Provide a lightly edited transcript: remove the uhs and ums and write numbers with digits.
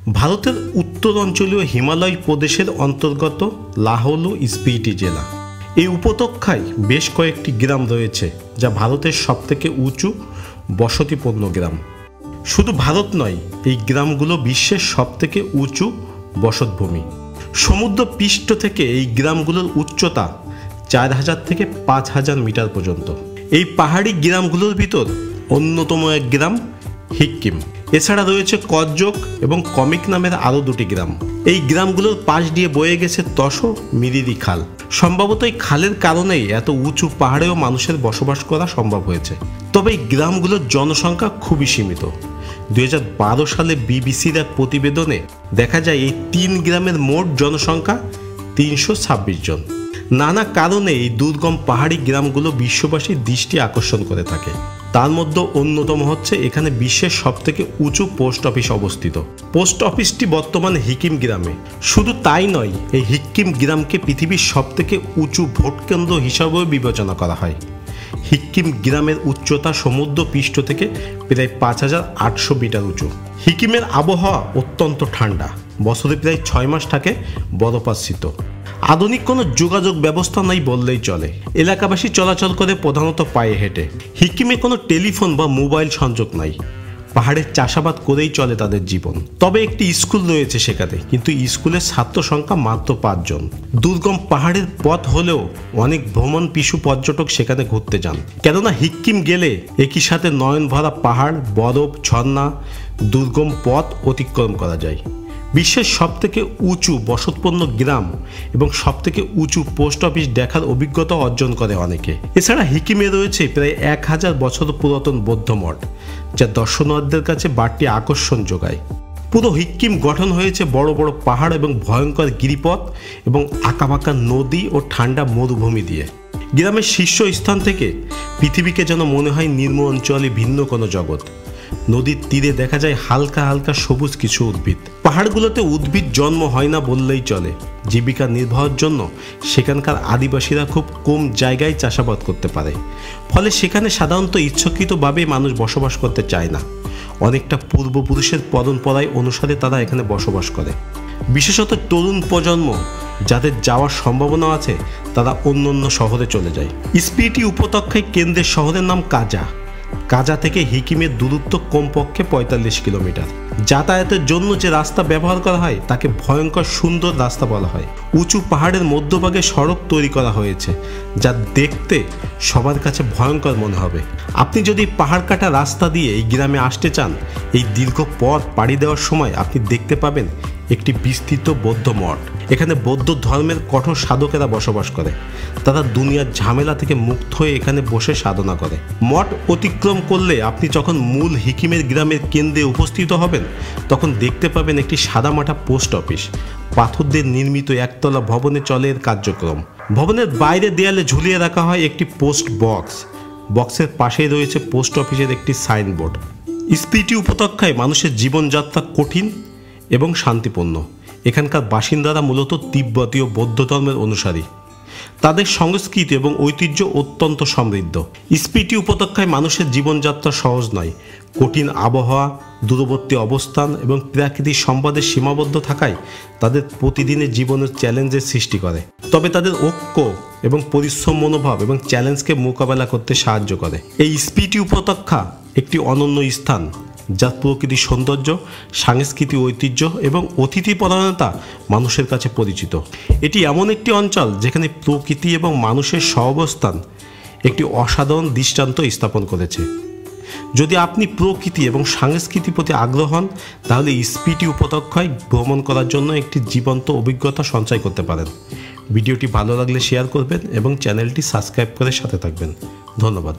ভারতের উত্তর অঞ্চলীয় হিমালয় প্রদেশের অন্তর্গত লাহৌল স্পিতি জেলা। এই উপত্যকায় বেশ কয়েকটি গ্রাম রয়েছে যা ভারতের সবথেকে উঁচু বসতিপূর্ণ গ্রাম। শুধু ভারত নয়, এই গ্রামগুলো বিশ্বের সবথেকে উঁচু বসতভূমি। সমুদ্র পৃষ্ঠ থেকে এই গ্রামগুলোর উচ্চতা 4000 থেকে 5000 মিটার পর্যন্ত। এই পাহাড়ি গ্রামগুলোর ভিতর অন্যতম এক গ্রাম হিক্কিম। এছাড়া রয়েছে কজ্জক এবং কমিক নামের আরও 2টি গ্রাম। এই গ্রামগুলোর পাশ দিয়ে বয়ে গেছে তসো মিরিরি খাল। সম্ভবত এই খালের কারণেই এত উঁচু পাহাড়েও মানুষের বসবাস করা সম্ভব হয়েছে। তবে এই গ্রামগুলোর জনসংখ্যা খুবই সীমিত। 2012 সালে বিবিসির এক প্রতিবেদনে দেখা যায় এই 3 গ্রামের মোট জনসংখ্যা 326 জন। নানা কারণে এই দুর্গম পাহাড়ি গ্রামগুলো বিশ্ববাসীর দৃষ্টি আকর্ষণ করে থাকে। তার মধ্যে অন্যতম হচ্ছে এখানে বিশ্বের সবথেকে উঁচু পোস্ট অফিস অবস্থিত। পোস্ট অফিসটি বর্তমানে হিকিম গ্রামে। শুধু তাই নয়, এই হিক্কিম গ্রামকে পৃথিবীর সবথেকে উঁচু ভোট কেন্দ্র হিসাবেও বিবেচনা করা হয়। হিক্কিম গ্রামের উচ্চতা সমুদ্র পৃষ্ঠ থেকে প্রায় 5800 মিটার উঁচু। হিকিমের আবহাওয়া অত্যন্ত ঠান্ডা, বছরে প্রায় 6 মাস থাকে বরফাচ্ছন্ন। আধুনিক কোনো যোগাযোগ ব্যবস্থা নাই বললেই চলে। এলাকাবাসী চলাচল করে প্রধানত পায়ে হেঁটে। হিকিমে কোনো টেলিফোন বা মোবাইল সংযোগ নাই। পাহাড়ের চাষাবাদ করেই চলে তাদের জীবন। তবে একটি স্কুল রয়েছে সেখানে, কিন্তু স্কুলের ছাত্র সংখ্যা মাত্র 5 জন। দুর্গম পাহাড়ের পথ হলেও অনেক ভ্রমণ পিছু পর্যটক সেখানে ঘুরতে যান, কেননা হিক্কিম গেলে একই সাথে নয়ন ভরা পাহাড়, বরফ, ঝর্ণা, দুর্গম পথ অতিক্রম করা যায়। বিশ্বের সবথেকে উঁচু বসতপূর্ণ গ্রাম এবং সবথেকে উঁচু পোস্ট অফিস দেখার অভিজ্ঞতা অর্জন করে অনেকে। এছাড়া হিকিমে রয়েছে প্রায় 1000 বছর পুরাতন বৌদ্ধ মঠ, যা দর্শনার্থীদের কাছে বাড়তি আকর্ষণ যোগায়। পুরো হিক্কিম গঠন হয়েছে বড় বড় পাহাড় এবং ভয়ঙ্কর গিরিপথ এবং আঁকাবাঁকা নদী ও ঠান্ডা মরুভূমি দিয়ে। গ্রামের শীর্ষস্থান থেকে পৃথিবীকে যেন মনে হয় নিম্ন অঞ্চলে ভিন্ন কোনো জগৎ। নদীর তীরে দেখা যায় হালকা হালকা সবুজ কিছু উদ্ভিদ। পাহাড়গুলোতে উদ্ভিদ জন্ম হয় না বললেই চলে। জীবিকা নির্বাহের জন্য সেখানকার আদিবাসীরা খুব কম জায়গায় চাষাবাদ করতে পারে, ফলে সেখানে সাধারণত ইচ্ছাকৃতভাবে মানুষ বসবাস করতে চায় না। অনেকটা পূর্বপুরুষের পরম্পরায় অনুসারে তারা এখানে বসবাস করে। বিশেষত তরুণ প্রজন্ম যাদের যাওয়ার সম্ভাবনা আছে তারা অন্য অন্য শহরে চলে যায়। স্পিতি উপত্যকায় কেন্দ্রের শহরের নাম কাজা। কাজা থেকে হিকিমের দূরত্ব কমপক্ষে 45 কিলোমিটার। যাতায়াতের জন্য যে রাস্তা ব্যবহার করা হয় তাকে ভয়ঙ্কর সুন্দর রাস্তা বলা হয়। উঁচু পাহাড়ের মধ্যভাগে সড়ক তৈরি করা হয়েছে, যা দেখতে সবার কাছে ভয়ঙ্কর মনে হবে। আপনি যদি পাহাড় কাটা রাস্তা দিয়ে এই গ্রামে আসতে চান, এই দীর্ঘ পথ পাড়ি দেওয়ার সময় আপনি দেখতে পাবেন একটি বিস্তৃত বৌদ্ধ মঠ। এখানে বৌদ্ধ ধর্মের কঠোর সাধকেরা বসবাস করে। তারা দুনিয়ার ঝামেলা থেকে মুক্ত হয়ে এখানে বসে সাধনা করে। মঠ অতিক্রম করলে আপনি যখন মূল হিকিমের গ্রামের কেন্দ্রে উপস্থিত হবেন, তখন দেখতে পাবেন একটি সাদামাটা পোস্ট অফিস। পাথর দিয়ে নির্মিত একতলা ভবনে চলে এর কার্যক্রম। ভবনের বাইরে দেয়ালে ঝুলিয়ে রাখা হয় একটি পোস্ট বক্স। বক্সের পাশেই রয়েছে পোস্ট অফিসের একটি সাইনবোর্ড। স্পিতি উপত্যকায় মানুষের জীবনযাত্রা কঠিন এবং শান্তিপূর্ণ। এখানকার বাসিন্দারা মূলত তিব্বতীয় বৌদ্ধ ধর্মের অনুসারী। তাদের সংস্কৃতি এবং ঐতিহ্য অত্যন্ত সমৃদ্ধ। স্পিতি উপত্যকায় মানুষের জীবনযাত্রা সহজ নয়। কঠিন আবহাওয়া, দূরবর্তী অবস্থান এবং প্রাকৃতিক সম্পদের সীমাবদ্ধ থাকায় তাদের প্রতিদিনের জীবনের চ্যালেঞ্জের সৃষ্টি করে। তবে তাদের ঐক্য এবং পরিশ্রম মনোভাব এবং চ্যালেঞ্জকে মোকাবেলা করতে সাহায্য করে। এই স্পিতি উপত্যকা একটি অনন্য স্থান, যার প্রকৃতির সৌন্দর্য, সাংস্কৃতিক ঐতিহ্য এবং অতিথিপরায়ণতা মানুষের কাছে পরিচিত। এটি এমন একটি অঞ্চল যেখানে প্রকৃতি এবং মানুষের সহাবস্থান একটি অসাধারণ দৃষ্টান্ত স্থাপন করেছে। যদি আপনি প্রকৃতি এবং সংস্কৃতির প্রতি আগ্রহ হন, তাহলে স্পিতি উপত্যকায় ভ্রমণ করার জন্য একটি জীবন্ত অভিজ্ঞতা সঞ্চয় করতে পারেন। ভিডিওটি ভালো লাগলে শেয়ার করবেন এবং চ্যানেলটি সাবস্ক্রাইব করে সাথে থাকবেন। ধন্যবাদ।